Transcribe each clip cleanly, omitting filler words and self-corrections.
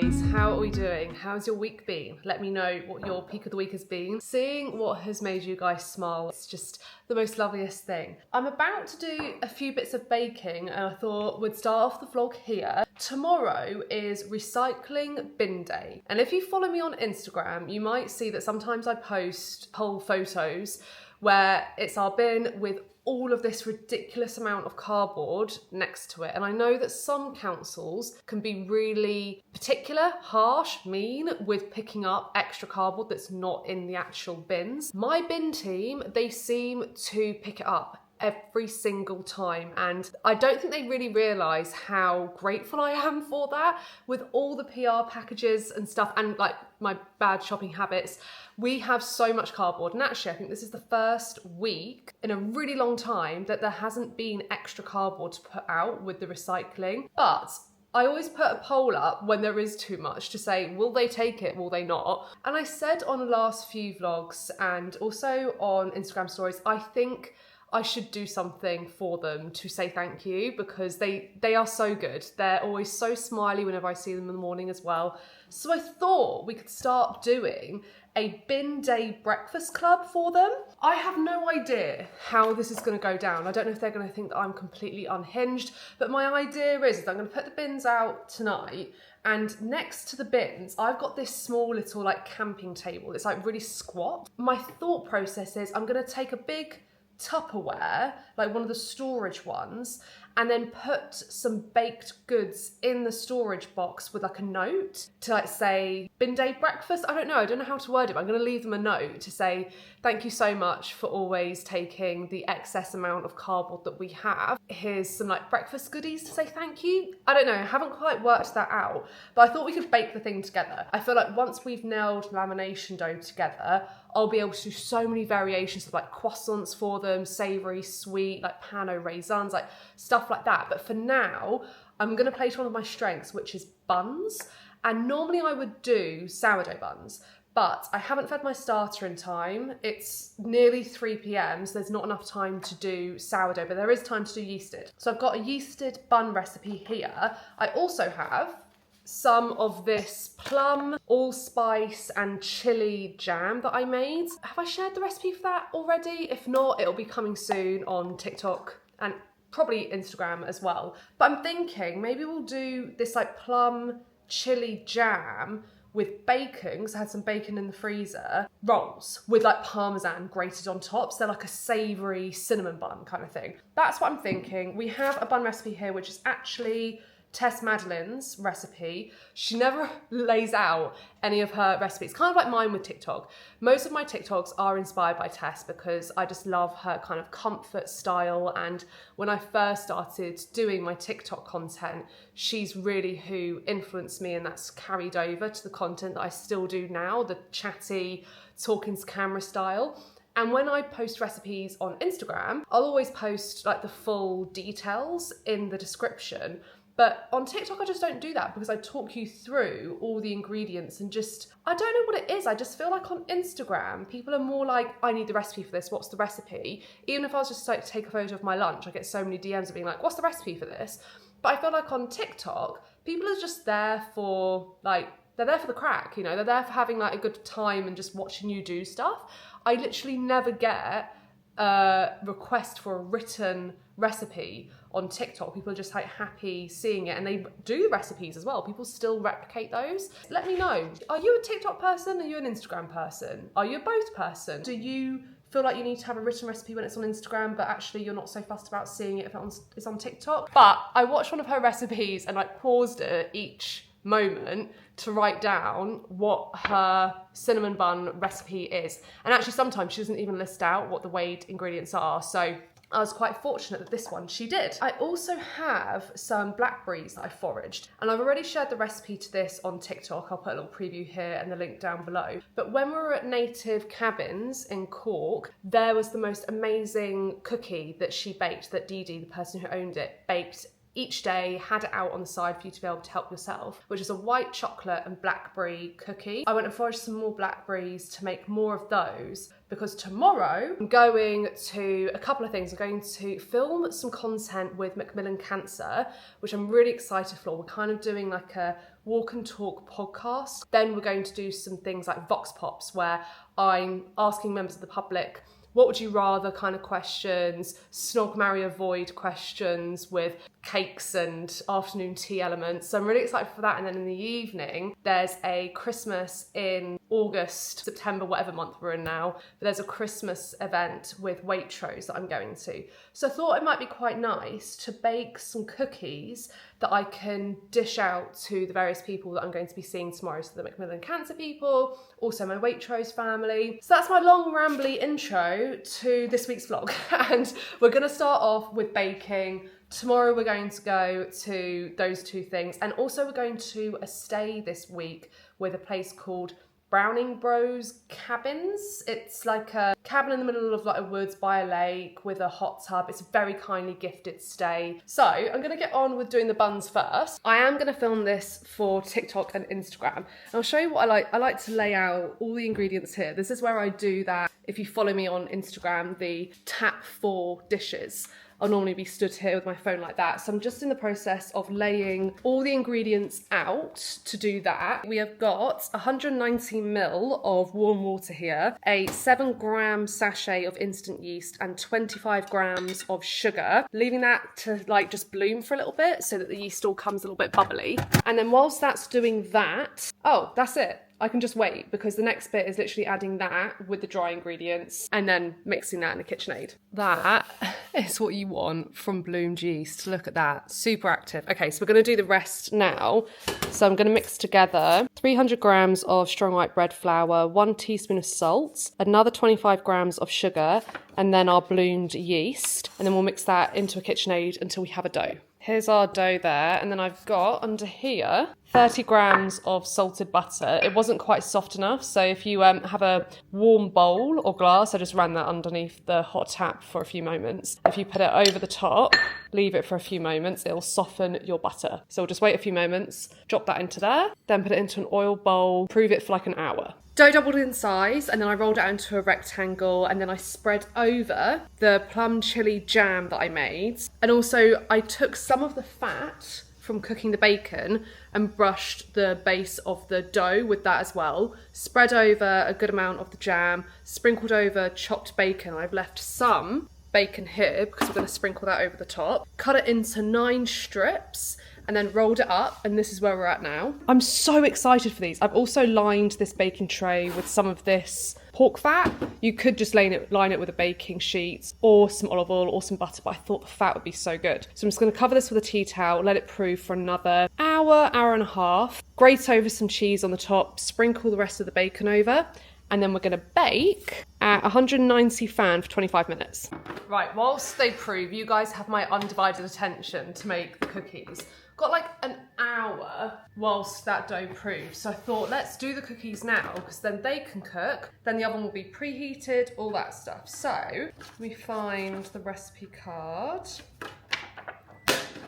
buddies, how are we doing? How's your week been? Let me know what your peak of the week has been. Seeing what has made you guys smile, it's just the most loveliest thing. I'm about to do a few bits of baking and I thought we'd start off the vlog here. Tomorrow is recycling bin day. And if you follow me on Instagram, you might see that sometimes I post whole photos where it's our bin with all of this ridiculous amount of cardboard next to it. And I know that some councils can be really particular, harsh, mean with picking up extra cardboard that's not in the actual bins. My bin team, they seem to pick it up every single time, and I don't think they really realise how grateful I am for that. With all the PR packages and stuff and like my bad shopping habits, we have so much cardboard, and actually I think this is the first week in a really long time that there hasn't been extra cardboard to put out with the recycling. But I always put a poll up when there is too much to say, will they take it, will they not? And I said on the last few vlogs and also on Instagram stories, I think I should do something for them to say thank you, because they are so good. They're always so smiley whenever I see them in the morning as well. So I thought we could start doing a bin day breakfast club for them. I have no idea how this is going to go down. I don't know if they're going to think that I'm completely unhinged, but my idea is I'm going to put the bins out tonight, and next to the bins, I've got this small little like camping table. It's like really squat. My thought process is I'm going to take a big Tupperware, like one of the storage ones, and then put some baked goods in the storage box with like a note to like say bin day breakfast. I don't know how to word it, but I'm going to leave them a note to say thank you so much for always taking the excess amount of cardboard that we have. Here's some like breakfast goodies to say thank you. I don't know, I haven't quite worked that out, but I thought we could bake the thing together. I feel like once we've nailed lamination dough together, I'll be able to do so many variations of like croissants for them, savoury, sweet, like pain au raisins, like stuff like that. But for now, I'm going to play to one of my strengths, which is buns. And normally I would do sourdough buns, but I haven't fed my starter in time. It's nearly 3 p.m, so there's not enough time to do sourdough, but there is time to do yeasted. So I've got a yeasted bun recipe here. I also have some of this plum, allspice and chili jam that I made. Have I shared the recipe for that already? If not, it'll be coming soon on TikTok and probably Instagram as well. But I'm thinking maybe we'll do this like plum chili jam with bacon, because I had some bacon in the freezer, rolls with like parmesan grated on top. So they're like a savoury cinnamon bun kind of thing. That's what I'm thinking. We have a bun recipe here, which is actually Tess Madeline's recipe. She never lays out any of her recipes, kind of like mine with TikTok. Most of my TikToks are inspired by Tess because I just love her kind of comfort style, and when I first started doing my TikTok content, she's really who influenced me, and that's carried over to the content that I still do now, the chatty, talking to camera style. And when I post recipes on Instagram, I'll always post like the full details in the description. But on TikTok, I just don't do that because I talk you through all the ingredients and just, I don't know what it is. I just feel like on Instagram, people are more like, I need the recipe for this. What's the recipe? Even if I was just like to take a photo of my lunch, I get so many DMs of being like, what's the recipe for this? But I feel like on TikTok, people are just there for like, they're there for the crack, you know, they're there for having like a good time and just watching you do stuff. I literally never get a request for a written recipe on TikTok. People are just like happy seeing it, and they do the recipes as well. People still replicate those. Let me know. Are you a TikTok person? Are you an Instagram person? Are you a both person? Do you feel like you need to have a written recipe when it's on Instagram, but actually you're not so fussed about seeing it if it's on TikTok? But I watched one of her recipes and like paused it at each moment to write down what her cinnamon bun recipe is. And actually sometimes she doesn't even list out what the weighed ingredients are. So I was quite fortunate that this one she did. I also have some blackberries that I foraged, and I've already shared the recipe to this on TikTok. I'll put a little preview here and the link down below. But when we were at Native Cabins in Cork, there was the most amazing cookie that she baked, that Dee Dee, the person who owned it, baked each day had it out on the side for you to be able to help yourself, which is a white chocolate and blackberry cookie. I went and foraged some more blackberries to make more of those, because tomorrow I'm going to a couple of things. I'm going to film some content with McMillan Cancer, which I'm really excited for. We're kind of doing like a walk and talk podcast. Then we're going to do some things like Vox Pops, where I'm asking members of the public, what would you rather kind of questions, snog, marry, avoid questions with cakes and afternoon tea elements. So I'm really excited for that. And then in the evening, there's a Christmas in August, September, whatever month we're in now. But there's a Christmas event with Waitrose that I'm going to. So I thought it might be quite nice to bake some cookies that I can dish out to the various people that I'm going to be seeing tomorrow. So the McMillan Cancer people, also my Waitrose family. So that's my long rambly intro to this week's vlog. And we're going to start off with baking. Tomorrow we're going to go to those two things. And also we're going to a stay this week with a place called Browning Bros Cabins. It's like a cabin in the middle of like a woods by a lake with a hot tub. It's a very kindly gifted stay. So I'm gonna get on with doing the buns first. I am gonna film this for TikTok and Instagram. And I'll show you what I like. I like to lay out all the ingredients here. This is where I do that. If you follow me on Instagram, the tap for dishes. I'll normally be stood here with my phone like that. So I'm just in the process of laying all the ingredients out to do that. We have got 190 ml of warm water here, a 7-gram sachet of instant yeast and 25 grams of sugar, leaving that to like just bloom for a little bit so that the yeast all comes a little bit bubbly. And then whilst that's doing that, oh, that's it. I can just wait, because the next bit is literally adding that with the dry ingredients and then mixing that in a KitchenAid. That is what you want from bloomed yeast. Look at that, super active. Okay, so we're gonna do the rest now. So I'm gonna mix together 300 grams of strong white bread flour, 1 teaspoon of salt, another 25 grams of sugar, and then our bloomed yeast. And then we'll mix that into a KitchenAid until we have a dough. Here's our dough there, and then I've got under here 30 grams of salted butter. It wasn't quite soft enough, so if you have a warm bowl or glass, I just ran that underneath the hot tap for a few moments. If you put it over the top, leave it for a few moments, it'll soften your butter. So we'll just wait a few moments, drop that into there, then put it into an oil bowl, prove it for like an hour. Dough doubled in size, and then I rolled it out into a rectangle, and then I spread over the plum chili jam that I made. And also I took some of the fat from cooking the bacon and brushed the base of the dough with that as well. Spread over a good amount of the jam, sprinkled over chopped bacon. I've left some bacon here because we're going to sprinkle that over the top. Cut it into 9 strips and then rolled it up, and this is where we're at now. I'm so excited for these. I've also lined this baking tray with some of this pork fat. You could just line it with a baking sheet or some olive oil or some butter, but I thought the fat would be so good. So I'm just going to cover this with a tea towel, let it prove for another hour and a half. Grate over some cheese on the top, sprinkle the rest of the bacon over, and then we're going to bake at 190 fan for 25 minutes. Right, whilst they prove, you guys have my undivided attention to make the cookies. Got like an hour whilst that dough proves. So I thought, let's do the cookies now, because then they can cook, then the oven will be preheated, all that stuff. So let me find the recipe card.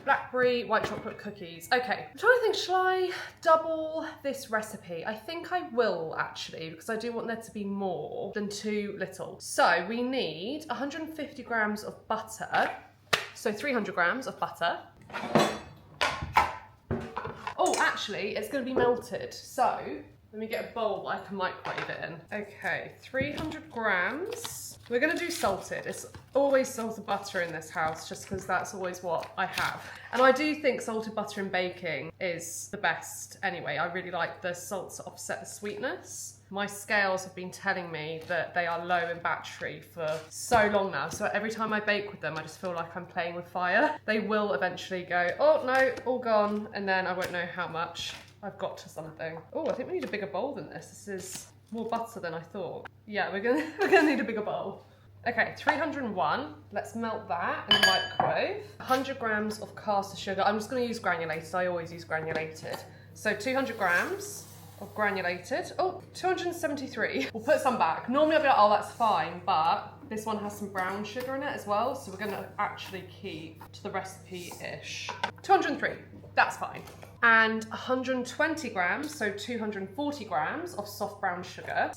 Blackberry white chocolate cookies. Okay, I'm trying to think, shall I double this recipe? I think I will actually, because I do want there to be more than too little. So we need 150 grams of butter. So 300 grams of butter. Oh, actually, it's going to be melted. So let me get a bowl that I can microwave it in. Okay, 300 grams. We're going to do salted. It's always salted butter in this house, just because that's always what I have. And I do think salted butter in baking is the best anyway. I really like the salt to offset the sweetness. My scales have been telling me that they are low in battery for so long now. So every time I bake with them, I just feel like I'm playing with fire. They will eventually go, oh no, all gone. And then I won't know how much I've got to something. Oh, I think we need a bigger bowl than this. This is more butter than I thought. Yeah, we're gonna need a bigger bowl. Okay, 301. Let's melt that in the microwave. 100 grams of caster sugar. I'm just gonna use granulated. I always use granulated. So 200 grams of granulated. Oh, 273. We'll put some back. Normally I'll be like, oh, that's fine, but this one has some brown sugar in it as well, so we're gonna actually keep to the recipe-ish. 203, that's fine. And 120 grams, so 240 grams of soft brown sugar.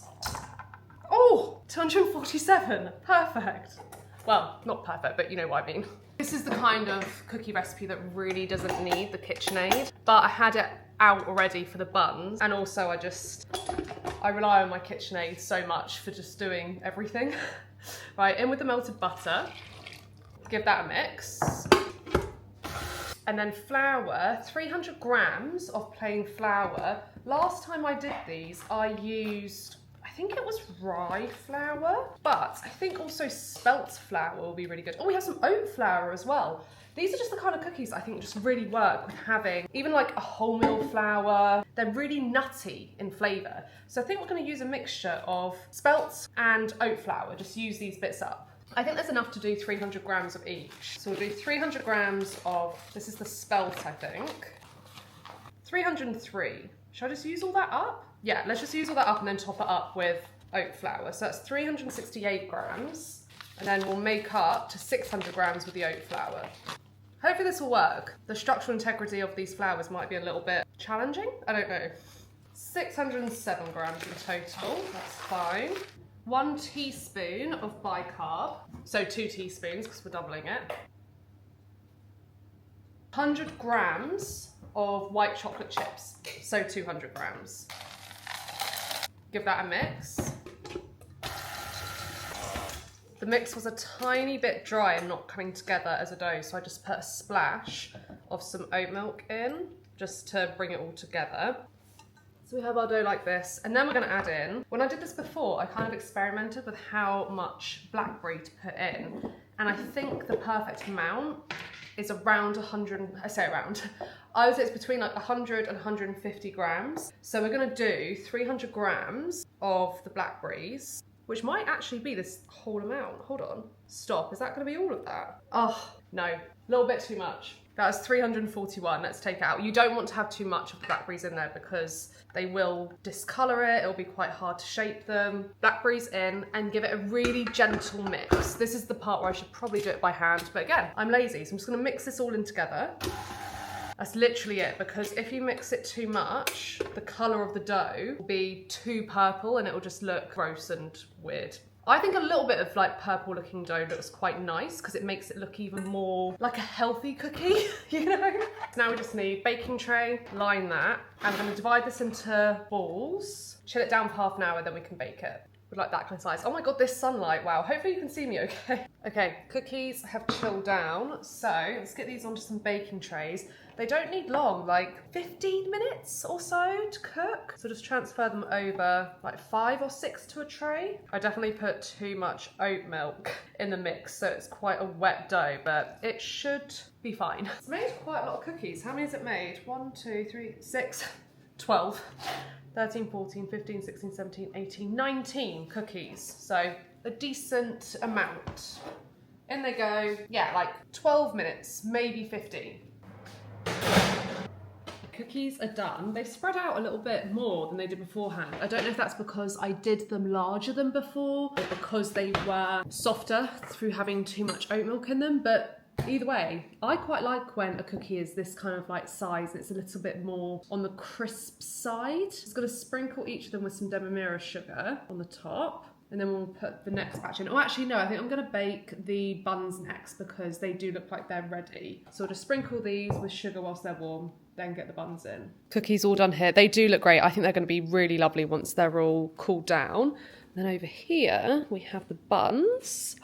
Oh, 247, perfect. Well, not perfect, but you know what I mean. This is the kind of cookie recipe that really doesn't need the KitchenAid, but I had it out already for the buns, and also I rely on my KitchenAid so much for just doing everything. Right, in with the melted butter, give that a mix. And then flour, 300 grams of plain flour. Last time I did these, I used, I think it was rye flour, but I think also spelt flour will be really good. Oh, we have some oat flour as well. These are just the kind of cookies I think just really work with having even like a wholemeal flour. They're really nutty in flavour. So I think we're going to use a mixture of spelt and oat flour. Just use these bits up. I think there's enough to do 300 grams of each. So we'll do 300 grams of, this is the spelt I think. 303. Should I just use all that up? Yeah, let's just use all that up and then top it up with oat flour. So that's 368 grams. And then we'll make up to 600 grams with the oat flour. Hopefully this will work. The structural integrity of these flours might be a little bit challenging. I don't know. 607 grams in total, that's fine. 1 teaspoon of bicarb, so 2 teaspoons because we're doubling it. 100 grams of white chocolate chips, so 200 grams. Give that a mix. The mix was a tiny bit dry and not coming together as a dough, so I just put a splash of some oat milk in, just to bring it all together. So we have our dough like this, and then we're gonna add in, when I did this before, I kind of experimented with how much blackberry to put in, and I think the perfect amount is around 100, I say around, I would say it's between like 100 and 150 grams. So we're gonna do 300 grams of the blackberries, which might actually be this whole amount. Hold on, stop, is that gonna be all of that? Oh, no, a little bit too much. That was 341, let's take it out. You don't want to have too much of the blackberries in there because they will discolour it, it'll be quite hard to shape them. Blackberries in and give it a really gentle mix. This is the part where I should probably do it by hand, but again, I'm lazy, so I'm just gonna mix this all in together. That's literally it, because if you mix it too much, the colour of the dough will be too purple and it will just look gross and weird. I think a little bit of like purple looking dough looks quite nice because it makes it look even more like a healthy cookie, you know? Now we just need baking tray, line that. I'm gonna divide this into balls, chill it down for half an hour, then we can bake it. With like that kind of size. Oh my God, this sunlight, wow. Hopefully you can see me okay. Okay, cookies have chilled down. So let's get these onto some baking trays. They don't need long, like 15 minutes or so to cook. So just transfer them over like 5 or 6 to a tray. I definitely put too much oat milk in the mix, so it's quite a wet dough, but it should be fine. It's made quite a lot of cookies. How many has it made? 1, 2, 3, 6, 12. 13, 14, 15, 16, 17, 18, 19 cookies. So a decent amount. In they go. Yeah, like 12 minutes, maybe 15. Cookies are done. They spread out a little bit more than they did beforehand. I don't know if that's because I did them larger than before or because they were softer through having too much oat milk in them, but either way, I quite like when a cookie is this kind of like size and it's a little bit more on the crisp side. Just gonna sprinkle each of them with some demerara sugar on the top. And then we'll put the next batch in. Oh, actually, no, I think I'm gonna bake the buns next because they do look like they're ready. So I'll just sprinkle these with sugar whilst they're warm, then get the buns in. Cookies all done here. They do look great. I think they're gonna be really lovely once they're all cooled down. And then over here, we have the buns.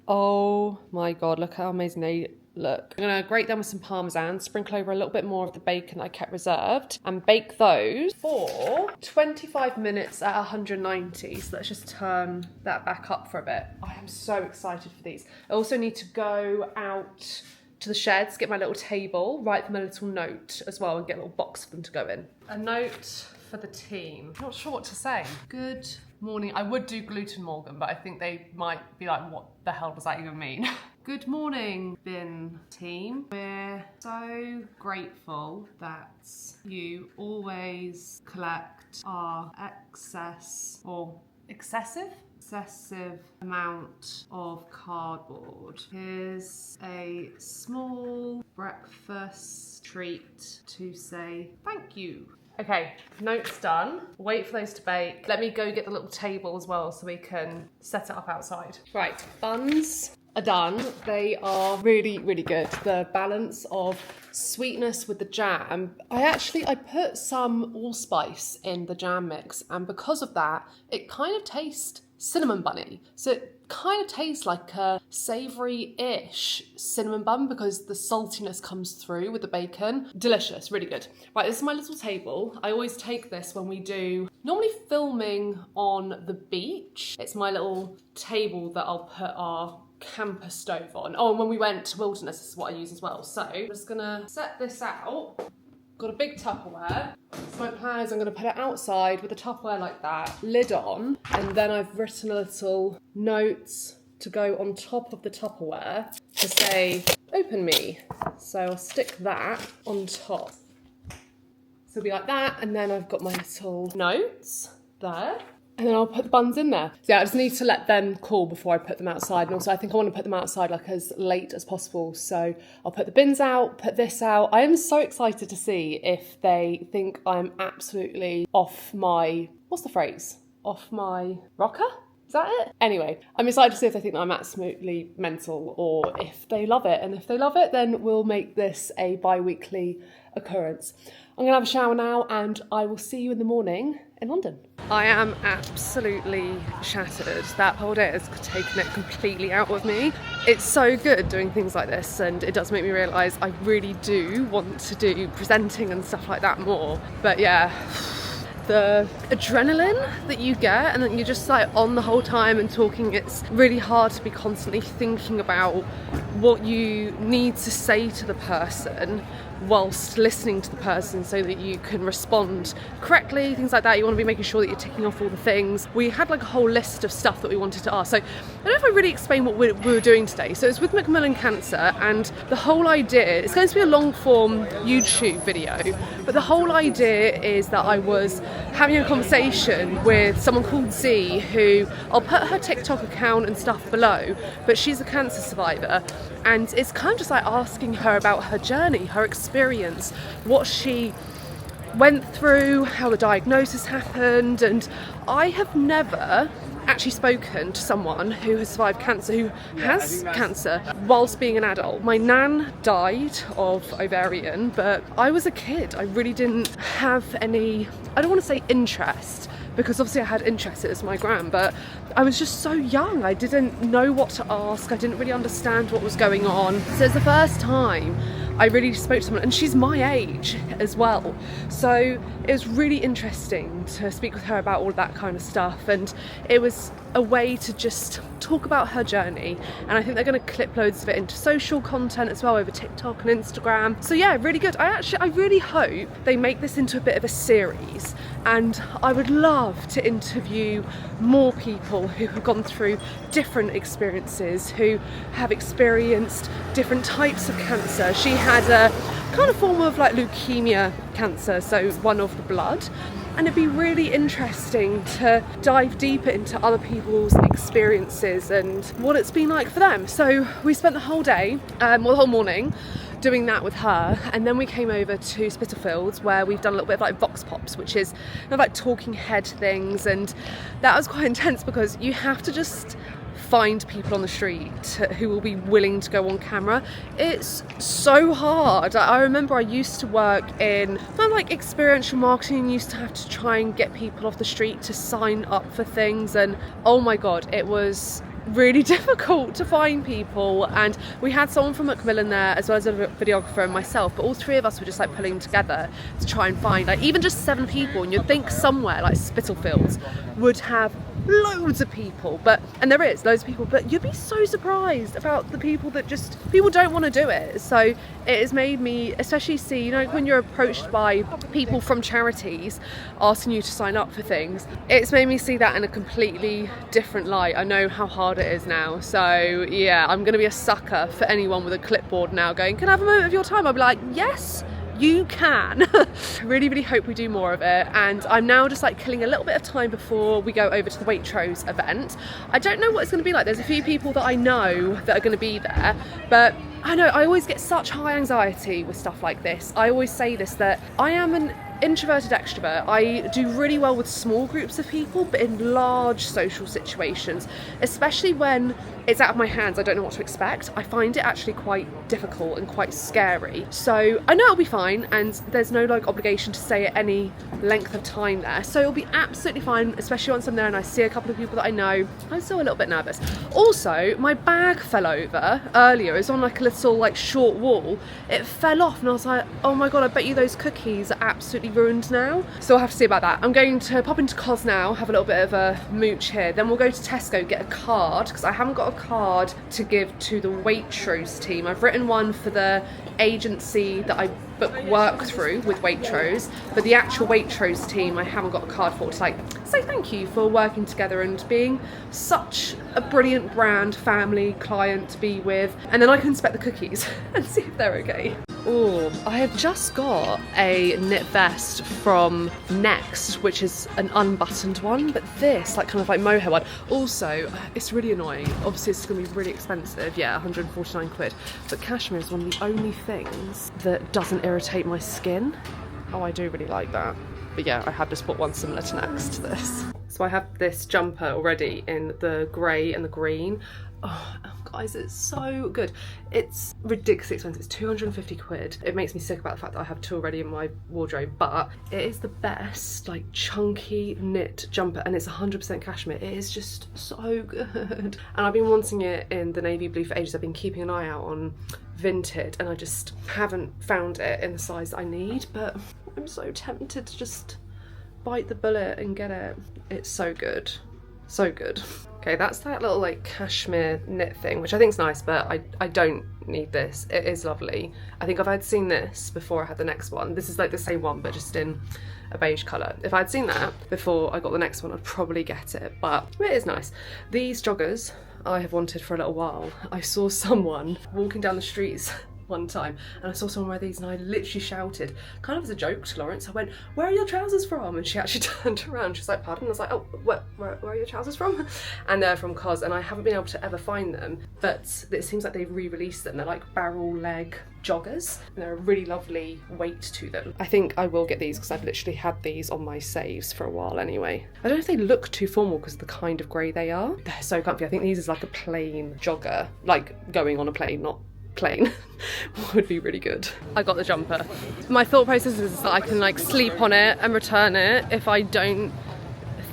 Oh my God, look how amazing they look. I'm gonna grate them with some Parmesan, sprinkle over a little bit more of the bacon I kept reserved, and bake those for 25 minutes at 190. So let's just turn that back up for a bit. I am so excited for these. I also need to go out to the sheds, get my little table, write them a little note as well, and get a little box for them to go in. A note for the team. Not sure what to say. Good morning. I would do gluten Morgan, but I think they might be like, what the hell does that even mean? Good morning, bin team. We're so grateful that you always collect our excessive amount of cardboard. Here's a small breakfast treat to say thank you. Okay, notes done. Wait for those to bake. Let me go get the little table as well so we can set it up outside. Right, buns are done. They are really, really good. The balance of sweetness with the jam. I put some allspice in the jam mix, and because of that, it kind of tastes cinnamon bunny. So it kind of tastes like a savoury-ish cinnamon bun because the saltiness comes through with the bacon. Delicious, really good. Right, this is my little table. I always take this when we do normally filming on the beach. It's my little table that I'll put our camper stove on. Oh, and when we went to Wilderness, this is what I use as well. So I'm just gonna set this out. Got a big Tupperware. So my plan is I'm gonna put it outside with a Tupperware like that, lid on, and then I've written a little notes to go on top of the Tupperware to say, open me. So I'll stick that on top. So it'll be like that, and then I've got my little notes there. And then I'll put the buns in there. So yeah, I just need to let them cool before I put them outside. And also I think I want to put them outside like as late as possible. So I'll put the bins out, put this out. I am so excited to see if they think I'm absolutely off my, what's the phrase? Off my rocker? Is that it? Anyway, I'm excited to see if they think that I'm absolutely mental or if they love it. And if they love it, then we'll make this a bi-weekly occurrence. I'm gonna have a shower now and I will see you in the morning in London. I am absolutely shattered. That whole day has taken it completely out of me. It's so good doing things like this, and it does make me realise I really do want to do presenting and stuff like that more. But yeah, the adrenaline that you get and then you're just like on the whole time and talking, it's really hard to be constantly thinking about what you need to say to the person whilst listening to the person so that you can respond correctly, things like that. You want to be making sure that you're ticking off all the things. We had like a whole list of stuff that we wanted to ask. So I don't know if I really explained what we were doing today. So it's with McMillan Cancer, and the whole idea, it's going to be a long form YouTube video, but the whole idea is that I was having a conversation with someone called Z, who I'll put her TikTok account and stuff below, but she's a cancer survivor. And it's kind of just like asking her about her journey, her experience, what she went through, how the diagnosis happened. And I have never actually spoken to someone who has survived cancer, who has cancer, whilst being an adult. My nan died of ovarian, but I was a kid. I really didn't have any, I don't want to say interest, because obviously I had interest, it was my gran, but I was just so young. I didn't know what to ask. I didn't really understand what was going on. So it's the first time I really spoke to someone, and she's my age as well. So it was really interesting to speak with her about all that kind of stuff, and it was a way to just talk about her journey. And I think they're going to clip loads of it into social content as well over TikTok and Instagram. So yeah, really good. I really hope they make this into a bit of a series, and I would love to interview more people who have gone through different experiences, who have experienced different types of cancer. She had a kind of form of like leukemia cancer, so one of the blood. And it'd be really interesting to dive deeper into other people's experiences and what it's been like for them. So we spent the whole day, the whole morning, doing that with her, and then we came over to Spitalfields, where we've done a little bit of like vox pops, which is kind of like talking head things, and that was quite intense because you have to just find people on the street who will be willing to go on camera. It's so hard. I remember I used to work in kind of like experiential marketing and used to have to try and get people off the street to sign up for things, and oh my god, it was really difficult to find people. And we had someone from McMillan there as well as a videographer and myself, but all three of us were just like pulling together to try and find like even just 7 people, and you'd think somewhere like Spitalfields would have loads of people, and there is loads of people, but you'd be so surprised about the people that just, people don't want to do it. So it has made me especially see, you know, when you're approached by people from charities asking you to sign up for things, it's made me see that in a completely different light. I know how hard it is now, so yeah, I'm gonna be a sucker for anyone with a clipboard now going, can I have a moment of your time? I'll be like, yes, you can. Really hope we do more of it, and I'm now just like killing a little bit of time before we go over to the Waitrose event. I don't know what it's going to be like. There's a few people that I know that are going to be there, but I know I always get such high anxiety with stuff like this. I always say this, that I am an introverted extrovert. I do really well with small groups of people, but in large social situations, especially when it's out of my hands, I don't know what to expect, I find it actually quite difficult and quite scary. So I know it'll be fine, and there's no like obligation to stay at any length of time there, so it'll be absolutely fine, especially once I'm there and I see a couple of people that I know. I'm still a little bit nervous. Also, my bag fell over earlier. It was on like a little like short wall. It fell off and I was like, oh my god, I bet you those cookies are absolutely ruined now. So I'll have to see about that. I'm going to pop into Cos now, have a little bit of a mooch here, then we'll go to Tesco, get a card, because I haven't got a card to give to the Waitrose team. I've written one for the agency that I book work through with Waitrose, but the actual Waitrose team I haven't got a card for, to like say thank you for working together and being such a brilliant brand, family, client to be with, and then I can inspect the cookies and see if they're okay. Oh, I have just got a knit vest from Next, which is an unbuttoned one, but this like kind of like mohair one. Also, it's really annoying. Obviously it's going to be really expensive, yeah, 149 quid, but cashmere is one of the only things that doesn't irritate my skin. Oh, I do really like that. But yeah, I have just bought one similar to Next to this. So I have this jumper already in the grey and the green. Oh, guys, it's so good. It's ridiculously expensive. It's 250 quid. It makes me sick about the fact that I have two already in my wardrobe, but it is the best like chunky knit jumper, and it's 100% cashmere. It is just so good, and I've been wanting it in the navy blue for ages. I've been keeping an eye out on Vinted and I just haven't found it in the size that I need, but I'm so tempted to just bite the bullet and get it. It's so good, so good. Okay, that's that little like cashmere knit thing, which I think is nice, but I don't need this. It is lovely. I think if I'd seen this before I had the next one, this is like the same one but just in a beige colour. If I'd seen that before I got the next one, I'd probably get it, but it is nice. These joggers I have wanted for a little while. I saw someone walking down the streets one time and I saw someone wear these and I literally shouted, kind of as a joke to Lawrence, I went, where are your trousers from? And she actually turned around, she was like, pardon? I was like, oh, where are your trousers from? And they're from Cos, and I haven't been able to ever find them, but it seems like they've re-released them. They're like barrel leg joggers and they're a really lovely weight to them. I think I will get these because I've literally had these on my saves for a while anyway. I don't know if they look too formal because of the kind of grey they are. They're so comfy. I think these is like a plain jogger, like going on a plane, not plain, would be really good. I got the jumper. My thought process is that I can like sleep on it and return it if I don't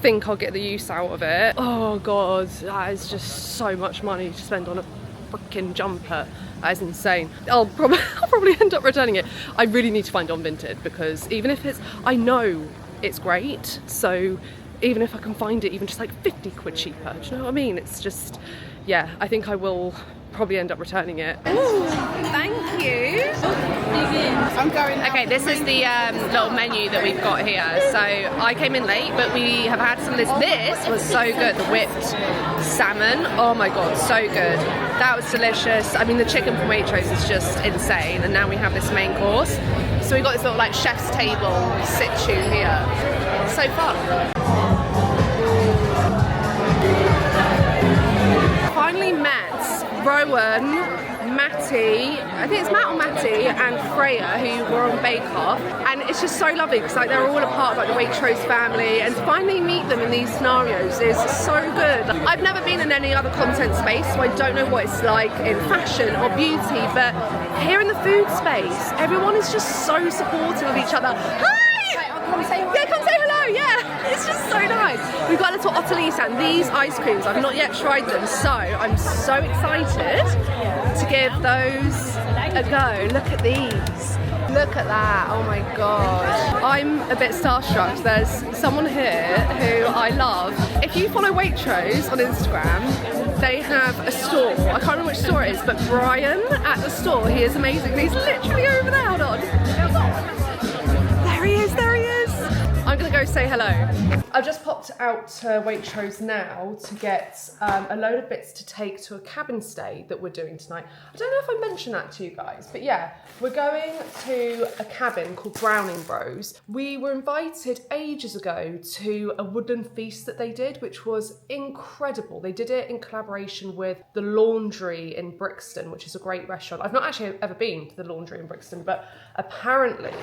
think I'll get the use out of it. Oh god, that is just so much money to spend on a freaking jumper. That is insane. I'll probably end up returning it. I really need to find it on Vinted, because even if it's, I know it's great, so even if I can find it even just like 50 quid cheaper, do you know what I mean? It's just, yeah, I think I will probably end up returning it. Ooh, thank you. I'm going now. Okay, this is the little menu that we've got here. So I came in late, but we have had some of this. This was so good. The whipped salmon. Oh my god, so good. That was delicious. I mean, the chicken from Waitrose is just insane. And now we have this main course. So we got this little like chef's table situ here. So fun. Finally met Rowan, Matty, I think it's Matt or Matty, and Freya, who were on Bake Off, and it's just so lovely because like they're all a part of like the Waitrose family, and to finally meet them in these scenarios is so good. I've never been in any other content space, so I don't know what it's like in fashion or beauty, but here in the food space, everyone is just so supportive of each other. Hi! Yeah, come say hello, yeah. It's just so nice. We've got a little Ottilie stand. These ice creams, I've not yet tried them, so I'm so excited to give those a go. Look at these. Look at that, oh my god. I'm a bit starstruck. There's someone here who I love. If you follow Waitrose on Instagram, they have a store. I can't remember which store it is, but Brian at the store, he is amazing. He's literally over there, hold on. There he is, there he is. I'm gonna go say hello. I've just popped out to Waitrose now to get a load of bits to take to a cabin stay that we're doing tonight. I don't know if I mentioned that to you guys, but yeah, we're going to a cabin called Browning Bros. We were invited ages ago to a woodland feast that they did, which was incredible. They did it in collaboration with the Laundry in Brixton, which is a great restaurant. I've not actually ever been to the Laundry in Brixton, but apparently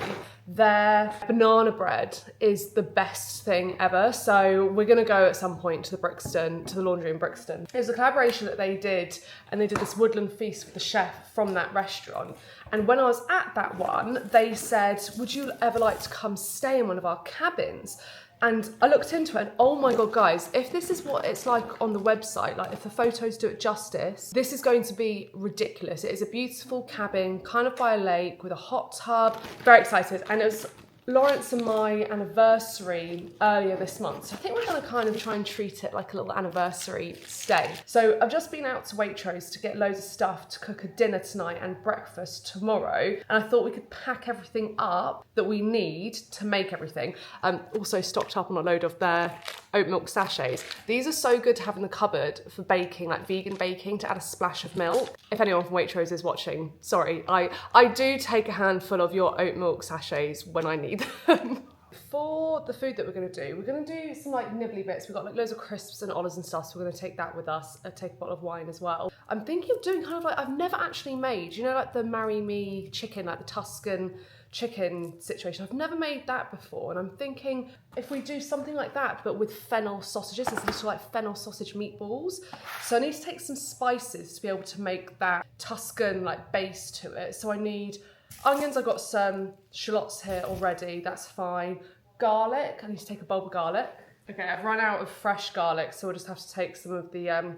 their banana bread is the best thing ever. So we're gonna go at some point to the Laundry in Brixton. It was a collaboration that they did, and they did this woodland feast with the chef from that restaurant. And when I was at that one, they said, would you ever like to come stay in one of our cabins? And I looked into it and oh my God, guys, if this is what it's like on the website, like if the photos do it justice, this is going to be ridiculous. It is a beautiful cabin, kind of by a lake with a hot tub. Very excited. And it was Lawrence and my anniversary earlier this month. So I think we're gonna kind of try and treat it like a little anniversary stay. So I've just been out to Waitrose to get loads of stuff to cook a dinner tonight and breakfast tomorrow. And I thought we could pack everything up that we need to make everything. Also stocked up on a load of their oat milk sachets. These are so good to have in the cupboard for baking, like vegan baking, to add a splash of milk. If anyone from Waitrose is watching, sorry, I do take a handful of your oat milk sachets when I need them. For the food that we're going to do some like nibbly bits. We've got like loads of crisps and olives and stuff, so we're going to take that with us. Take a bottle of wine as well. I'm thinking of doing kind of like, I've never actually made, you know, like the Marry Me chicken, like the Tuscan chicken situation. I've never made that before, and I'm thinking if we do something like that but with fennel sausages, it's little like fennel sausage meatballs. So I need to take some spices to be able to make that Tuscan like base to it. So I need onions. I've got some shallots here already, that's fine. Garlic, I need to take a bulb of garlic. Okay, I've run out of fresh garlic, so we'll just have to take some of the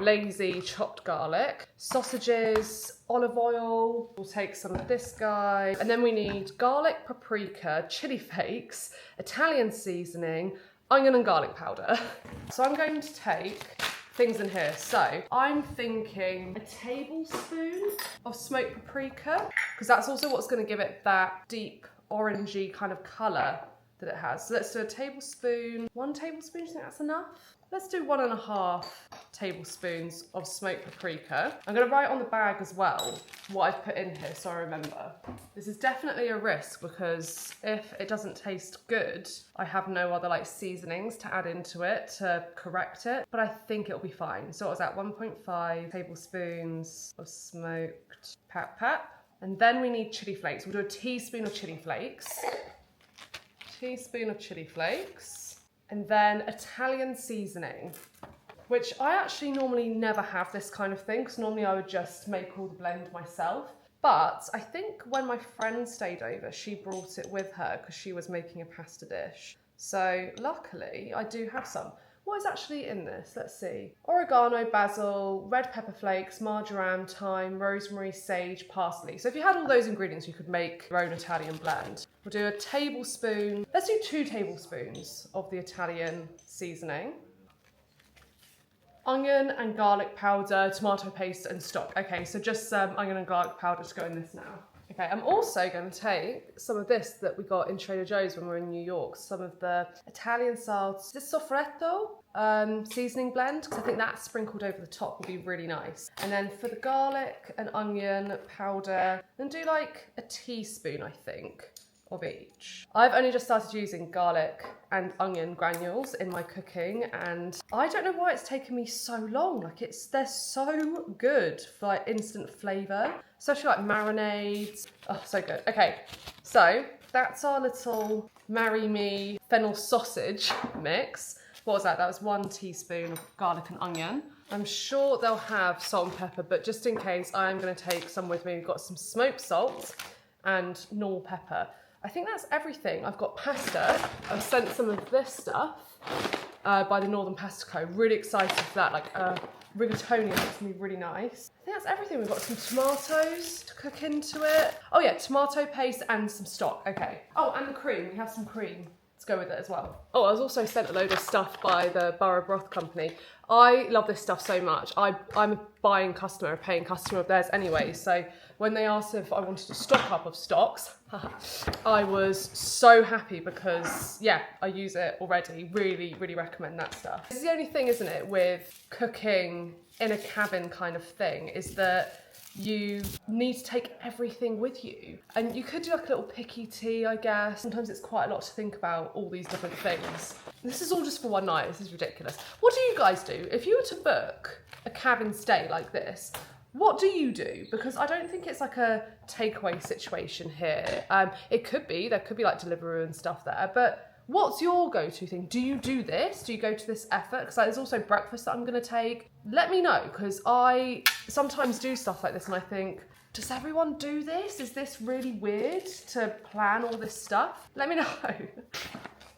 lazy chopped garlic. Sausages, olive oil, we'll take some of this guy. And then we need garlic, paprika, chili flakes, Italian seasoning, onion and garlic powder. So I'm going to take things in here. So I'm thinking a tablespoon of smoked paprika, because that's also what's going to give it that deep orangey kind of colour that it has. So let's do a tablespoon. 1 tablespoon, do you think that's enough? Let's do 1.5 tablespoons of smoked paprika. I'm going to write on the bag as well what I've put in here so I remember. This is definitely a risk because if it doesn't taste good, I have no other like seasonings to add into it to correct it, but I think it'll be fine. So what was that? 1.5 tablespoons of smoked pap. And then we need chili flakes. We'll do a teaspoon of chili flakes. Teaspoon of chili flakes, and then Italian seasoning, which I actually normally never have this kind of thing, because normally I would just make all the blend myself. But I think when my friend stayed over, she brought it with her because she was making a pasta dish. So luckily I do have some. What is actually in this? Let's see. Oregano, basil, red pepper flakes, marjoram, thyme, rosemary, sage, parsley. So if you had all those ingredients, you could make your own Italian blend. We'll do a tablespoon. Let's do 2 tablespoons of the Italian seasoning. Onion and garlic powder, tomato paste and stock. Okay, so just some onion and garlic powder to go in this now. Okay, I'm also going to take some of this that we got in Trader Joe's when we were in New York, some of the Italian style sofretto seasoning blend, because I think that sprinkled over the top would be really nice. And then for the garlic and onion powder, then do like a teaspoon, I think, of each. I've only just started using garlic and onion granules in my cooking, and I don't know why it's taken me so long. Like they're so good for like instant flavour, especially like marinades. Oh, so good. Okay, so that's our little Marry Me fennel sausage mix. What was that? That was 1 teaspoon of garlic and onion. I'm sure they'll have salt and pepper, but just in case, I'm going to take some with me. We've got some smoked salt and normal pepper. I think that's everything. I've got pasta. I've sent some of this stuff by the Northern Pasta Co. Really excited for that, like rigatoni looks gonna be really nice. I think that's everything. We've got some tomatoes to cook into it. Oh yeah, tomato paste and some stock, okay. Oh, and the cream, we have some cream to go with it as well. Oh, I was also sent a load of stuff by the Borough Broth Company. I love this stuff so much. I'm a buying customer, a paying customer of theirs anyway, so when they asked if I wanted to stock up of stocks, I was so happy because, yeah, I use it already. Really, really recommend that stuff. This is the only thing, isn't it, with cooking in a cabin kind of thing, is that you need to take everything with you. And you could do like a little picky tea, I guess. Sometimes it's quite a lot to think about, all these different things. This is all just for one night. This is ridiculous. What do you guys do? If you were to book a cabin stay like this, what do you do? Because I don't think it's like a takeaway situation here. It could be, there could be like Deliveroo and stuff there, but what's your go-to thing? Do you do this? Do you go to this effort? Because like, there's also breakfast that I'm gonna take. Let me know, because I sometimes do stuff like this and I think, does everyone do this? Is this really weird to plan all this stuff? Let me know.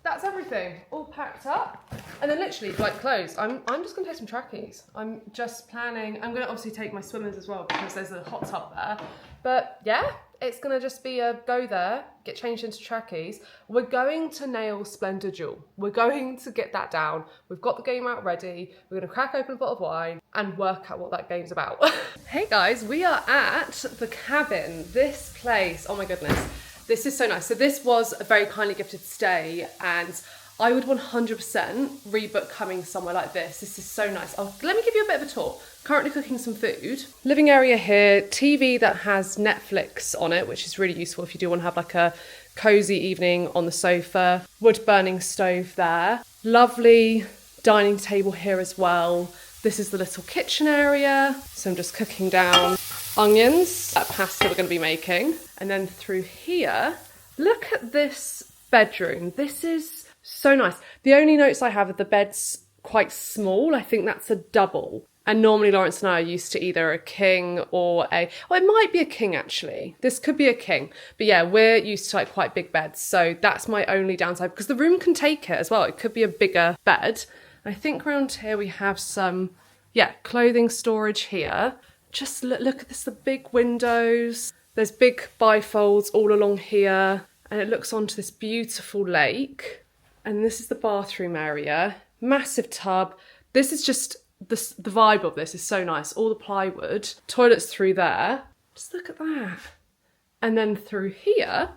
That's everything, all packed up. And then literally, like clothes, I'm just gonna take some trackies. I'm just planning, I'm gonna obviously take my swimmers as well because there's a hot tub there. But yeah, it's gonna just be a go there, get changed into trackies. We're going to nail Splendor Jewel. We're going to get that down. We've got the game out ready. We're gonna crack open a bottle of wine and work out what that game's about. Hey guys, we are at the cabin. This place, oh my goodness. This is so nice. So this was a very kindly gifted stay and I would 100% rebook coming somewhere like this. This is so nice. Let me give you a bit of a tour. Currently cooking some food. Living area here, TV that has Netflix on it, which is really useful if you do want to have like a cozy evening on the sofa. Wood burning stove there. Lovely dining table here as well. This is the little kitchen area. So I'm just cooking down onions, that pasta we're going to be making. And then through here, look at this bedroom. This is so nice. The only notes I have are the bed's quite small. I think that's a double. And normally Lawrence and I are used to either a king or well, it might be a king actually. This could be a king. But yeah, we're used to like quite big beds. So that's my only downside because the room can take it as well. It could be a bigger bed. I think around here we have some, yeah, clothing storage here. Just look at this, the big windows. There's big bifolds all along here and it looks onto this beautiful lake. And this is the bathroom area. Massive tub. This is just, the vibe of this is so nice. All the plywood. Toilets through there. Just look at that. And then through here,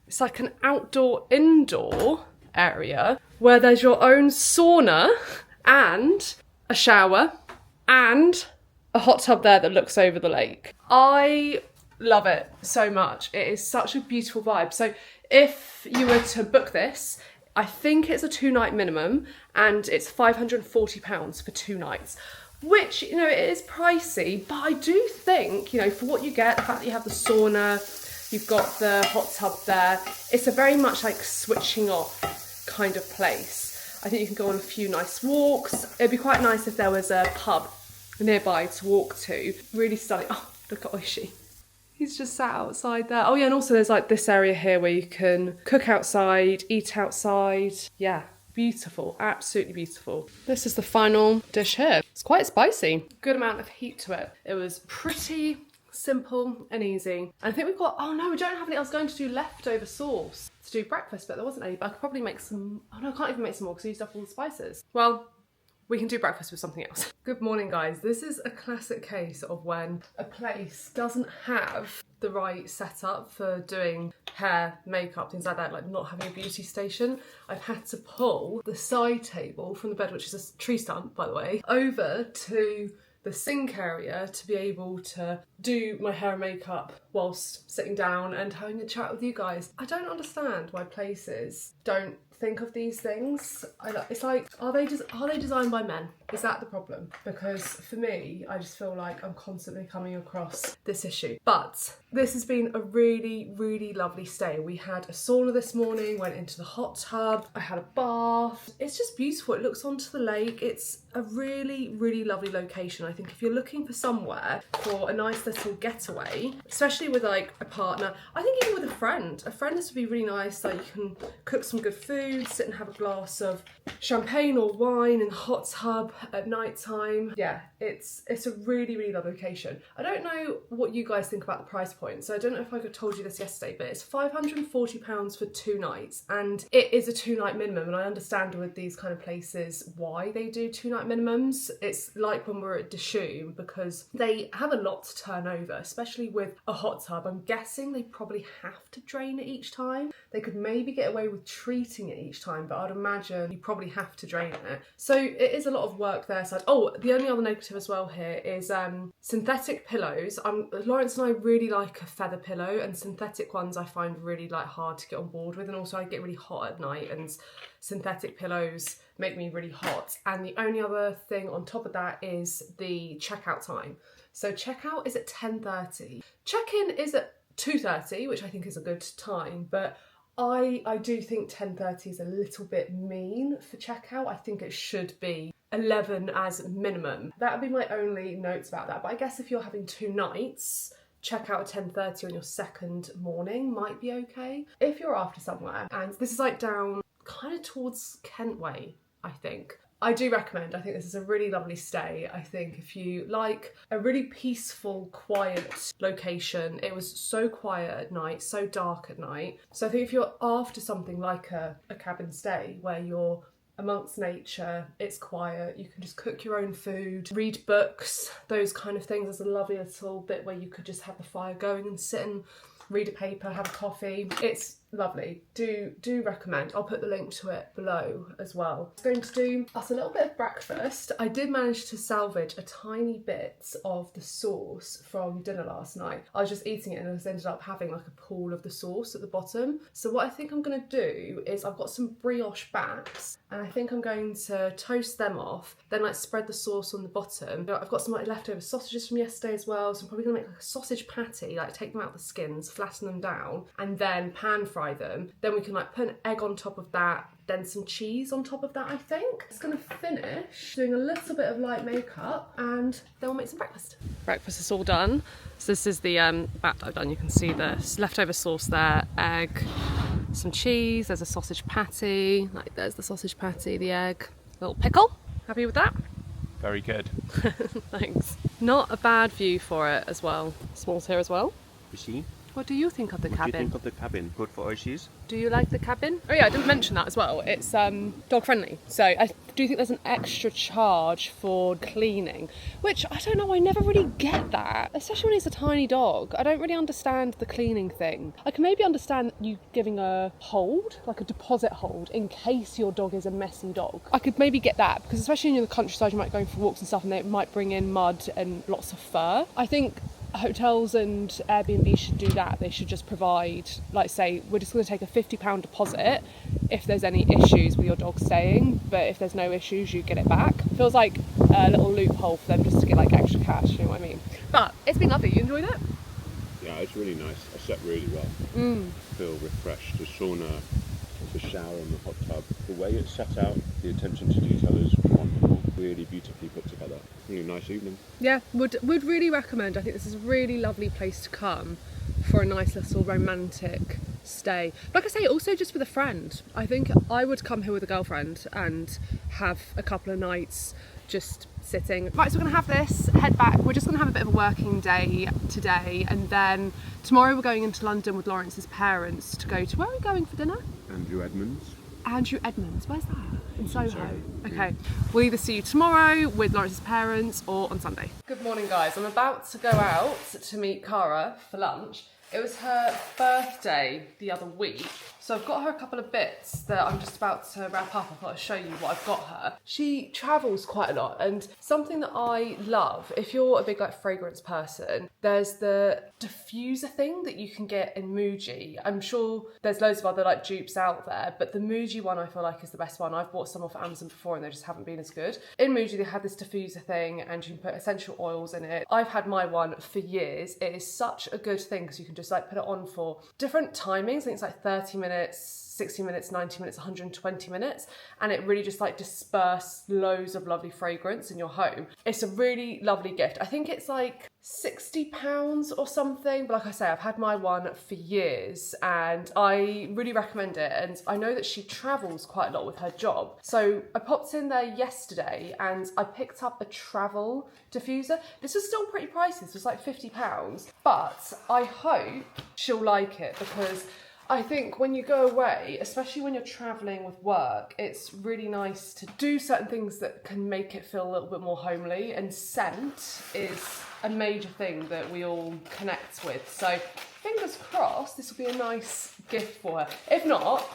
it's like an outdoor-indoor area where there's your own sauna and a shower and a hot tub there that looks over the lake. I love it so much. It is such a beautiful vibe. So if you were to book this, I think it's a 2-night minimum and it's £540 for 2 nights, which, you know, it is pricey, but I do think, you know, for what you get, the fact that you have the sauna, you've got the hot tub there, it's a very much like switching off kind of place. I think you can go on a few nice walks. It'd be quite nice if there was a pub nearby to walk to. Really stunning. Oh, look at Oishi. He's just sat outside there. Oh yeah, and also there's like this area here where you can cook outside, eat outside. Yeah, beautiful, absolutely beautiful. This is the final dish here. It's quite spicy. Good amount of heat to it. It was pretty simple and easy. And I think we've got, oh no, we don't have any. I was going to do leftover sauce to do breakfast, but there wasn't any. But I could probably make some, oh no, I can't even make some more because I used up all the spices. Well, we can do breakfast with something else. Good morning, guys. This is a classic case of when a place doesn't have the right setup for doing hair, makeup, things like that, like not having a beauty station. I've had to pull the side table from the bed, which is a tree stump, by the way, over to the sink area to be able to do my hair and makeup whilst sitting down and having a chat with you guys. I don't understand why places don't think of these things. It's like, are they designed by men? Is that the problem? Because for me, I just feel like I'm constantly coming across this issue. But this has been a really, really lovely stay. We had a sauna this morning, went into the hot tub, I had a bath. It's just beautiful. It looks onto the lake. It's a really, really lovely location. I think if you're looking for somewhere for a nice little getaway, especially especially with like a partner. I think even with a friend this would be really nice. Like you can cook some good food, sit and have a glass of champagne or wine in the hot tub at night time. Yeah, it's a really, really lovely location. I don't know what you guys think about the price point, so I don't know if I told you this yesterday, but it's £540 for 2 nights, and it is a 2-night minimum. And I understand with these kind of places why they do 2-night minimums. It's like when we're at Dishoom, because they have a lot to turn over, especially with a hot tub. I'm guessing they probably have to drain it each time. They could maybe get away with treating it each time, but I'd imagine you probably have to drain it. So it is a lot of work there. So the only other negative as well here is synthetic pillows. Lawrence and I really like a feather pillow, and synthetic ones I find really like hard to get on board with, and also I get really hot at night and synthetic pillows make me really hot. And the only other thing on top of that is the checkout time. So checkout is at 10:30. Check-in is at 2:30, which I think is a good time, but I do think 10:30 is a little bit mean for checkout. I think it should be 11 as minimum. That would be my only notes about that. But I guess if you're having 2 nights, check out at 10:30 on your second morning might be okay. If you're after somewhere, and this is like down kind of towards Kent Way, I think. I do recommend. I think this is a really lovely stay. I think if you like a really peaceful, quiet location, it was so quiet at night, so dark at night. So I think if you're after something like a cabin stay where you're amongst nature, it's quiet, you can just cook your own food, read books, those kind of things. There's a lovely little bit where you could just have the fire going and sit and read a paper, have a coffee. It's lovely. Do recommend. I'll put the link to it below as well. I'm going to do us a little bit of breakfast. I did manage to salvage a tiny bit of the sauce from dinner last night. I was just eating it and I just ended up having like a pool of the sauce at the bottom. So what I think I'm going to do is I've got some brioche bats, and I think I'm going to toast them off, then like spread the sauce on the bottom. I've got some like leftover sausages from yesterday as well, so I'm probably going to make like a sausage patty, like take them out of the skins, flatten them down, and then pan fry them. Then we can like put an egg on top of that, then some cheese on top of that, I think. It's going to finish doing a little bit of light makeup, and then we'll make some breakfast. Breakfast is all done. So this is the bat I've done. You can see the leftover sauce there, egg, some cheese, there's a sausage patty, like there's the sausage patty, the egg, little pickle. Happy with that? Very good. Thanks. Not a bad view for it as well. Smalls here as well. You see? What do you think of the cabin? What do you think of the cabin? Good for Oishies? Do you like the cabin? Oh yeah, I didn't mention that as well. It's dog friendly. So I do think there's an extra charge for cleaning, which I don't know, I never really get that. Especially when it's a tiny dog. I don't really understand the cleaning thing. I can maybe understand you giving a hold, like a deposit hold, in case your dog is a messy dog. I could maybe get that, because especially in the countryside you might go for walks and stuff and they might bring in mud and lots of fur. I think hotels and Airbnb should do that. They should just provide, like say, we're just going to take a £50 deposit if there's any issues with your dog staying, but if there's no issues you get it back. Feels like a little loophole for them just to get like extra cash, you know what I mean? But it's been lovely. You enjoyed it? Yeah, it's really nice. I slept really well. Feel refreshed. The sauna, the shower and the hot tub. The way it's set out, the attention to detail is wonderful. Really beautifully put together. Really nice evening. Yeah, would really recommend. I think this is a really lovely place to come for a nice little romantic stay. Like I say, also just with a friend. I think I would come here with a girlfriend and have a couple of nights just sitting. Right, so we're going to have this, head back. We're just going to have a bit of a working day today, and then tomorrow we're going into London with Lawrence's parents to go to, where are we going for dinner? Andrew Edmonds. Where's that? In Soho. Okay, we'll either see you tomorrow with Lawrence's parents or on Sunday. Good morning guys, I'm about to go out to meet Cara for lunch. It was her birthday the other week, so I've got her a couple of bits that I'm just about to wrap up. I thought I'd show you what I've got her. She travels quite a lot, and something that I love, if you're a big like fragrance person, there's the diffuser thing that you can get in Muji. I'm sure there's loads of other like dupes out there, but the Muji one I feel like is the best one. I've bought some off Amazon before and they just haven't been as good. In Muji they had this diffuser thing and you can put essential oils in it. I've had my one for years. It is such a good thing because you can just like put it on for different timings. I think it's like 30 minutes, 60 minutes, 90 minutes, 120 minutes, and it really just like disperses loads of lovely fragrance in your home. It's a really lovely gift. I think it's like £60 or something. But like I say, I've had my one for years and I really recommend it. And I know that she travels quite a lot with her job. So I popped in there yesterday and I picked up a travel diffuser. This was still pretty pricey. This was like £50. But I hope she'll like it because I think when you go away, especially when you're travelling with work, it's really nice to do certain things that can make it feel a little bit more homely, and scent is a major thing that we all connect with. So fingers crossed this will be a nice gift for her. If not,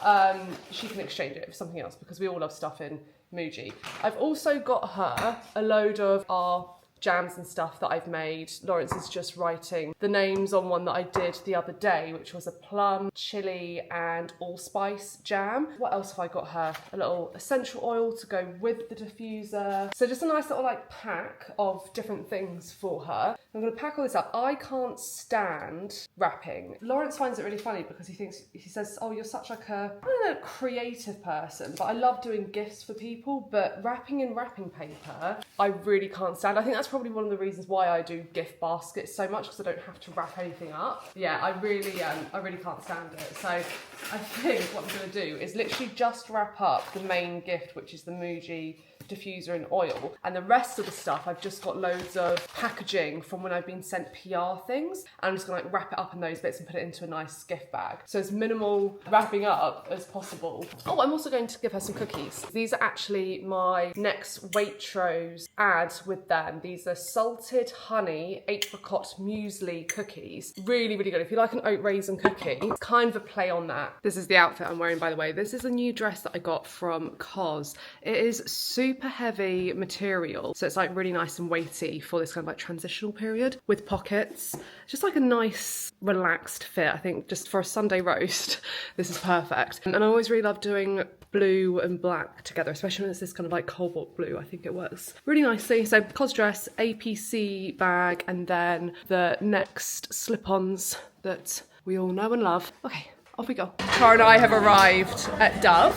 she can exchange it for something else because we all love stuff in Muji. I've also got her a load of our jams and stuff that I've made. Lawrence is just writing the names on one that I did the other day, which was a plum, chili and allspice jam. What else have I got her? A little essential oil to go with the diffuser. So just a nice little like pack of different things for her. I'm going to pack all this up. I can't stand wrapping. Lawrence finds it really funny because he says, oh, you're such like a, I don't know, creative person, but I love doing gifts for people, but wrapping in wrapping paper, I really can't stand. I think that's probably one of the reasons why I do gift baskets so much, because I don't have to wrap anything up. Yeah, I really can't stand it. So I think what I'm going to do is literally just wrap up the main gift, which is the Muji diffuser in oil, and the rest of the stuff I've just got loads of packaging from when I've been sent PR things, and I'm just gonna like wrap it up in those bits and put it into a nice gift bag, so as minimal wrapping up as possible. Oh, I'm also going to give her some cookies. These are actually my next Waitrose ad with them. These are salted honey apricot muesli cookies. Really, really good. If you like an oat raisin cookie, it's kind of a play on that. This is the outfit I'm wearing, by the way. This is a new dress that I got from COS. It is super heavy material, so it's like really nice and weighty for this kind of like transitional period with pockets. Just like a nice relaxed fit. I think just for a Sunday roast this is perfect. And I always really love doing blue and black together, especially when it's this kind of like cobalt blue. I think it works really nicely. So COS dress, APC bag, and then the next slip-ons that we all know and love. Okay, off we go. Cara and I have arrived at Dove.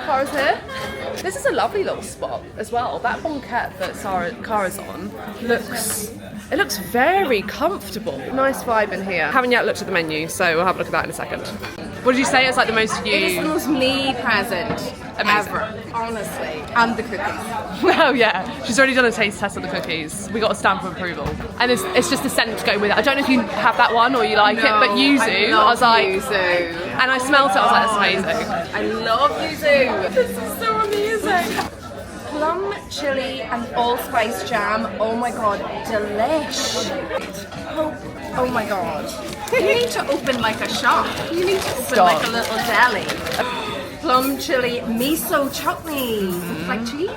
Cara's here. This is a lovely little spot as well. That banquette that Cara's on looks very comfortable. Nice vibe in here. Haven't yet looked at the menu, so we'll have a look at that in a second. What did you say? It's like the most you... It is the most me present ever, honestly. And the cookies. Oh yeah, she's already done a taste test of the cookies. We got a stamp of approval. And it's just the scent to go with it. I don't know if you have that one or you like it, but yuzu, I was like... yuzu. And I smelled it, I was like, that's amazing. I love yuzu. This is so amazing. Plum, chili and allspice jam. Oh my god, delish. Oh my god. You need to open like a shop. You need to open like a little deli. Plum, chili, miso chutney. Like cheese?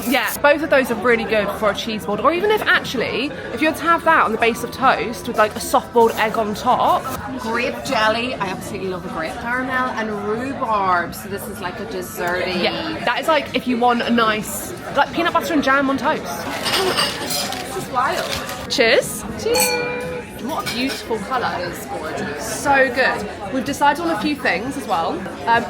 Yeah, both of those are really good for a cheese board. Or even if you had to have that on the base of toast with like a soft boiled egg on top. Grape jelly. I absolutely love a grape caramel and rhubarb. So this is like a desserty. Yeah, that is like if you want a nice, like peanut butter and jam on toast. This is wild. Cheers. Cheers. What a beautiful colour. It is gorgeous. So good. We've decided on a few things as well.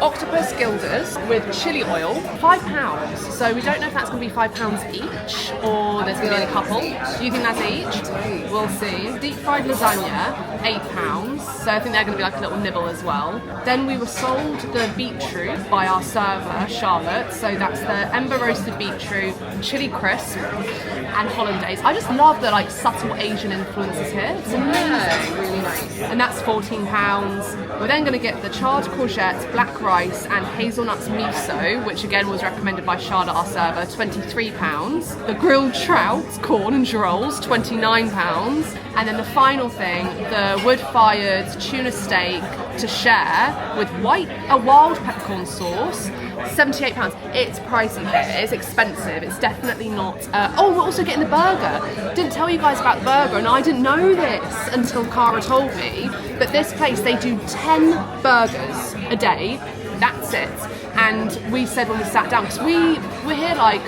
Octopus gilders with chili oil, £5. So we don't know if that's going to be £5 each or there's going to be a couple. Do you think that's each? We'll see. Deep fried lasagna, £8. So I think they're going to be like a little nibble as well. Then we were sold the beetroot by our server, Charlotte. So that's the ember roasted beetroot, chili crisp and hollandaise. I just love the like subtle Asian influences here. It's amazing. Yeah, really nice. And that's £14. We're then going to get the charred courgette, black rice and hazelnuts miso, which again was recommended by Charlotte, our server, £23. The grilled trout, corn and rolls, £29. And then the final thing, the wood-fired tuna steak to share with a wild peppercorn sauce, £78. It's pricey here, it's expensive, it's definitely not... oh, we're also getting the burger. Didn't tell you guys about the burger, and I didn't know this until Cara told me, but this place, they do 10 burgers a day, that's it. And we said when we sat down, because we're here like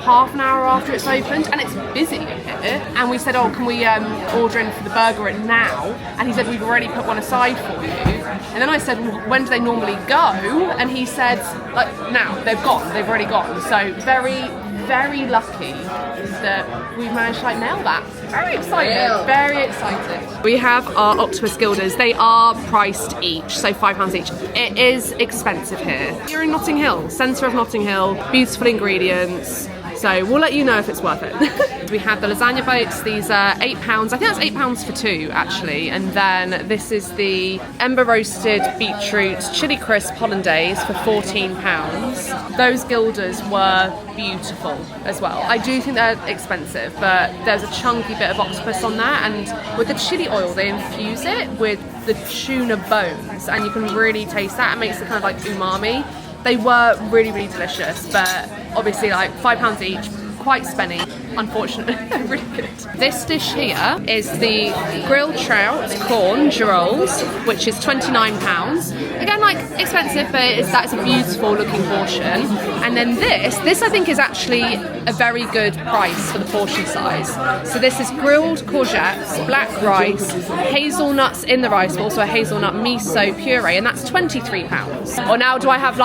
half an hour after it's opened, and it's busy in here, and we said, oh, can we order in for the burger at now? And he said, we've already put one aside for you. And then I said, well, when do they normally go? And he said, like, now, they've already gone. So very, very lucky that we've managed to like nail that. Very excited, very excited. We have our octopus gilders. They are priced each, so £5 each. It is expensive here. You're in Notting Hill, centre of Notting Hill, beautiful ingredients. So we'll let you know if it's worth it. We have the lasagna boats. These are £8. I think that's £8 for two, actually. And then this is the ember roasted beetroot chili crisp hollandaise for £14. Those gilders were beautiful as well. I do think they're expensive, but there's a chunky bit of octopus on that. And with the chili oil, they infuse it with the tuna bones, and you can really taste that. It makes it kind of like umami. They were really, really delicious, but obviously like £5 each, quite spenny, unfortunately. Really good. This dish here is the grilled trout corn girolles, which is £29. Again, like expensive, but that's a beautiful looking portion. And then this I think is actually a very good price for the portion size. So this is grilled courgettes, black rice, hazelnuts in the rice, but also a hazelnut miso puree, and that's £23. Or now do I have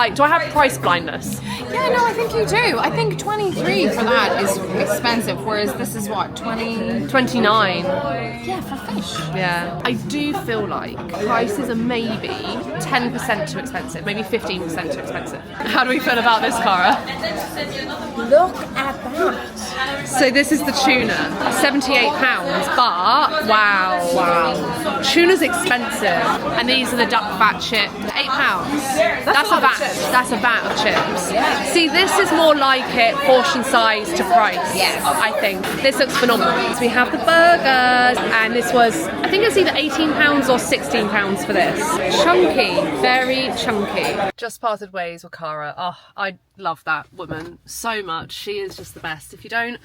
price blindness? Yeah, no, I think you do. I think 23 for that is expensive, whereas this is what, 20? 29. Yeah, for fish. Yeah. I do feel like prices are maybe 10% too expensive, maybe 15% too expensive. How do we feel about this, Cara? Look at that. So this is the tuna, £78, but wow. Tuna's expensive. And these are the duck fat chips, £8. That's a vat of chips. Yeah. See, this is more like it, portion size to price. Yes. I think. This looks phenomenal. So we have the burgers, and this was, I think it's either £18 or £16 for this. Chunky, very chunky. Just parted ways with Cara. Oh, I love that woman so much. She is just the best. If you don't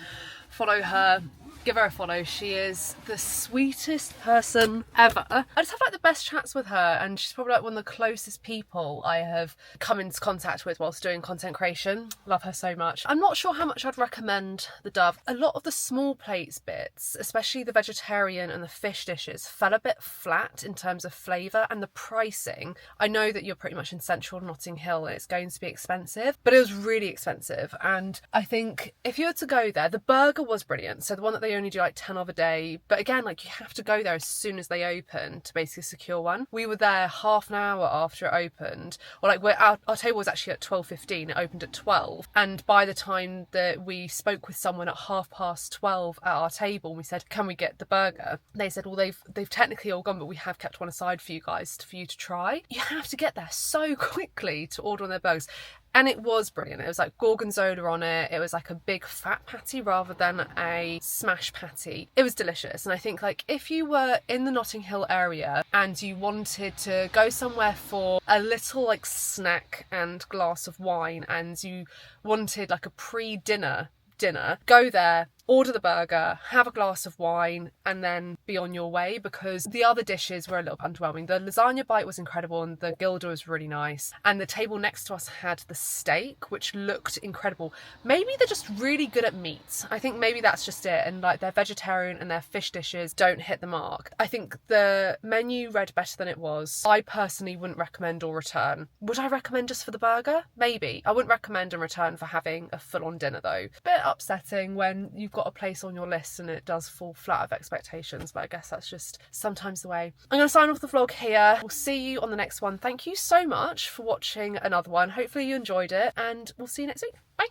follow her, give her a follow. She is the sweetest person ever. I just have like the best chats with her, and she's probably like one of the closest people I have come into contact with whilst doing content creation. Love her so much. I'm not sure how much I'd recommend the Dove. A lot of the small plates bits, especially the vegetarian and the fish dishes, fell a bit flat in terms of flavour, and the pricing. I know that you're pretty much in central Notting Hill and it's going to be expensive, but it was really expensive. And I think if you were to go there, the burger was brilliant. So the one that they only do like 10 of a day, but again, like you have to go there as soon as they open to basically secure one. We were there half an hour after it opened, or like our table was actually at 12:15, it opened at 12, and by the time that we spoke with someone at 12:30 at our table and we said, can we get the burger, they said, well, they've technically all gone, but we have kept one aside for you guys for you to try. You have to get there so quickly to order on their burgers. And it was brilliant. It was like gorgonzola on it. It was like a big fat patty rather than a smash patty. It was delicious. And I think like if you were in the Notting Hill area and you wanted to go somewhere for a little like snack and glass of wine, and you wanted like a pre-dinner dinner, go there, order the burger, have a glass of wine, and then be on your way, because the other dishes were a little underwhelming. The lasagna bite was incredible and the gilder was really nice, and the table next to us had the steak, which looked incredible. Maybe they're just really good at meat. I think maybe that's just it, and like their vegetarian and their fish dishes don't hit the mark. I think the menu read better than it was. I personally wouldn't recommend or return. Would I recommend just for the burger? Maybe. I wouldn't recommend and return for having a full-on dinner though. Bit upsetting when you've got a place on your list and it does fall flat of expectations, but I guess that's just sometimes the way. I'm going to sign off the vlog here. We'll see you on the next one. Thank you so much for watching another one. Hopefully you enjoyed it, and we'll see you next week. Bye.